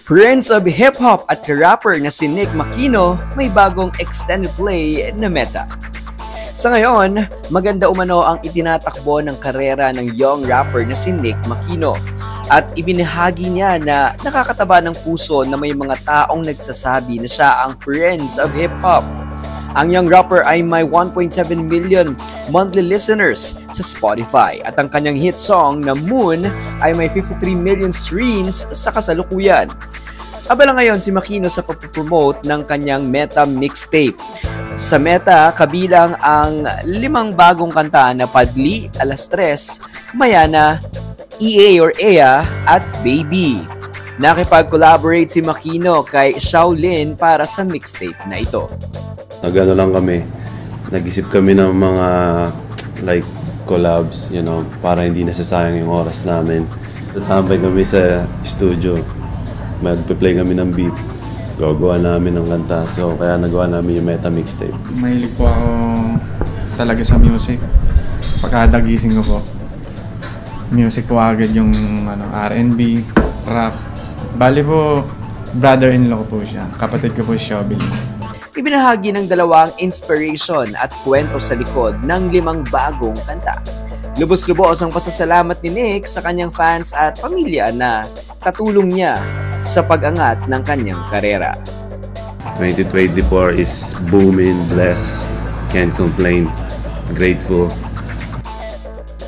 Prince of Hip-Hop at rapper na si Nick Makino may bagong extended play na Meta. Sa ngayon, maganda umano ang itinatakbo ng karera ng young rapper na si Nick Makino at ibinahagi niya na nakakataba ng puso na may mga taong nagsasabi na siya ang Prince of Hip-Hop. Ang young rapper ay may 1.7 million monthly listeners sa Spotify at ang kanyang hit song na Moon ay may 53 million streams sa kasalukuyan. Abala ngayon si Makino sa pagpopromote ng kanyang Meta mixtape. Sa Meta, kabilang ang 5 bagong kanta na Padli, Alas Tres, Mayana, EA or EA at Baby. Nakipag-collaborate si Makino kay Shaolin para sa mixtape na ito. Nagano lang kami, nag-isip kami ng mga like collabs, you know, para hindi nasasayang yung oras namin. Tatambay kami sa studio, magpe-play kami ng beat, gagawa namin ng kanta, so kaya nagawa namin yung Meta mixtape. Mahilig po ako talaga sa music. Pagkadagising ko po, music po agad yung R&B, rap. Bali po, brother-in-law ko po siya, kapatid ko po si Shobby. Ibinahagi ng dalawang inspiration at kwento sa likod ng 5 bagong kanta. Lubos-lubos ang pasasalamat ni Nick sa kanyang fans at pamilya na katulong niya sa pag-angat ng kanyang karera. 2024 is booming, blessed, can't complain, grateful.